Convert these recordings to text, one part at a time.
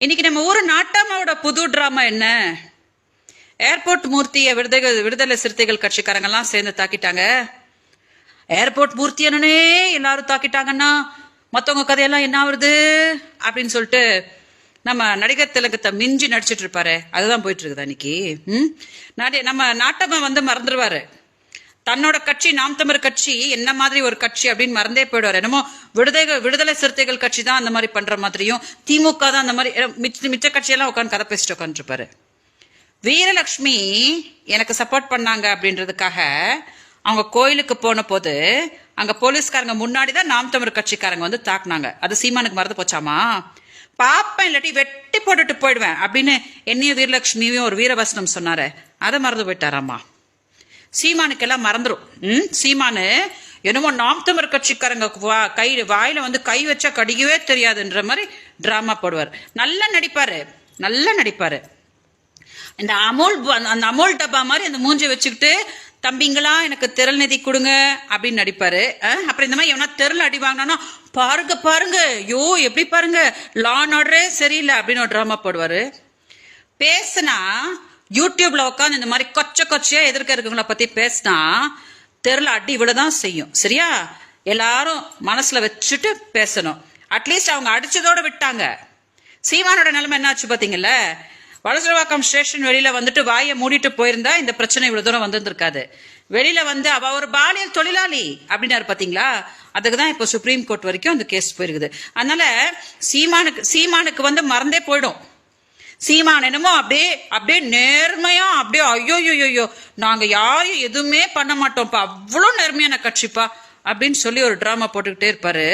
இன்னைக்கு நம்ம ஊரு நாட்டாமாவோட புது டிராமா என்ன? ஏர்போர்ட் மூர்த்திய விடுதலை சிறுத்தைகள் கட்சிக்காரங்க எல்லாம் சேர்ந்து தாக்கிட்டாங்க. ஏர்போர்ட் மூர்த்தி என்னன்னே எல்லாரும் தாக்கிட்டாங்கன்னா மத்தவங்க கதையெல்லாம் என்ன ஆகுது அப்படின்னு சொல்லிட்டு நம்ம நடிகர் திலகத்தை மிஞ்சி நடிச்சிட்டு இருப்பாரு. அதுதான் போயிட்டு இருக்குது அன்னைக்கு. நம்ம நாட்டமா மறந்துடுவாரு. தன்னோட கட்சி நாம் தமிழர் கட்சி என்ன மாதிரி ஒரு கட்சி அப்படின்னு மறந்தே போயிடுவார். என்னமோ விடுதலை சிறுத்தைகள் கட்சி தான் அந்த மாதிரி பண்ற மாதிரியும், திமுக தான் அந்த மாதிரி மிச்ச கட்சியெல்லாம் உட்காந்து கதை பேசிட்டு உட்காந்துருப்பாரு. வீரலட்சுமி எனக்கு சப்போர்ட் பண்ணாங்க அப்படின்றதுக்காக அவங்க கோயிலுக்கு போன போது அங்க போலீஸ்காரங்க முன்னாடிதான் நாம் தமிழர் கட்சிக்காரங்க தாக்குனாங்க. அது சீமானுக்கு மறந்து போச்சாமா? பாப்பேன் இல்லாட்டி வெட்டி போட்டுட்டு போயிடுவேன் அப்படின்னு என்னையும் வீரலட்சுமியும் ஒரு வீரவசனம் சொன்னாரு. அதை மறந்து போயிட்டாராமா. சீமானுக்கெல்லாம் மறந்துடும். சீமானு என்னமோ நாம் தமிழர் கட்சிக்காரங்க வாயில கை வச்சா கடிக்கவே தெரியாதுன்ற மாதிரி டிராமா போடுவார். நல்லா நடிப்பாரு. இந்த அந்த அமோல் டப்பா மாதிரி அந்த மூஞ்சி வச்சுக்கிட்டு தம்பிங்களா எனக்கு திரள் நிதி கொடுங்க அப்படின்னு நடிப்பாரு. அப்புறம் இந்த மாதிரி எவனா தெருள் அடி வாங்கினா பாருங்க ஐயோ எப்படி பாருங்க லா அண்ட் ஆர்டரே சரியில்லை அப்படின்னு ஒரு டிராமா போடுவாரு. பேசுனா யூடியூப்ல உட்காந்து இந்த மாதிரி கொச்சையா எதிர்க்க இருக்கவங்கள பத்தி பேசினா தெருல அடி விழதான் செய்யும். சரியா? எல்லாரும் மனசுல வச்சுட்டு பேசணும். அட்லீஸ்ட் அவங்க அடிச்சதோட விட்டாங்க. சீமானோட நிலைமை என்ன ஆச்சு பாத்தீங்கல்ல? வலசரவாக்கம் ஸ்டேஷன் வெளியில வாயை மூடிட்டு போயிருந்தா இந்த பிரச்சனை இவ்வளவு தூரம் வந்திருக்காது. வெளியில அவ ஒரு பாலியல் தொழிலாளி அப்படின்னாரு பாத்தீங்களா? அதுக்குதான் இப்ப சுப்ரீம் கோர்ட் வரைக்கும் அந்த கேஸ் போயிருக்குது. அதனால சீமானுக்கு மறந்தே போயிடும். சீமான் என்னமோ அப்படியே நேர்மையா ஐயோ நாங்க யாரும் எதுவுமே பண்ண மாட்டோம்ப்பா, அவ்வளவு நேர்மையான கட்சிப்பா அப்படின்னு சொல்லி ஒரு டிராமா போட்டுக்கிட்டே இருப்பாரு.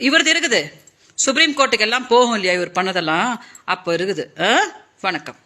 இவரது இருக்குது சுப்ரீம் கோர்ட்டுக்கு எல்லாம் போகும் இல்லையா இவர் பண்ணதெல்லாம், அப்ப இருக்குது. வணக்கம்.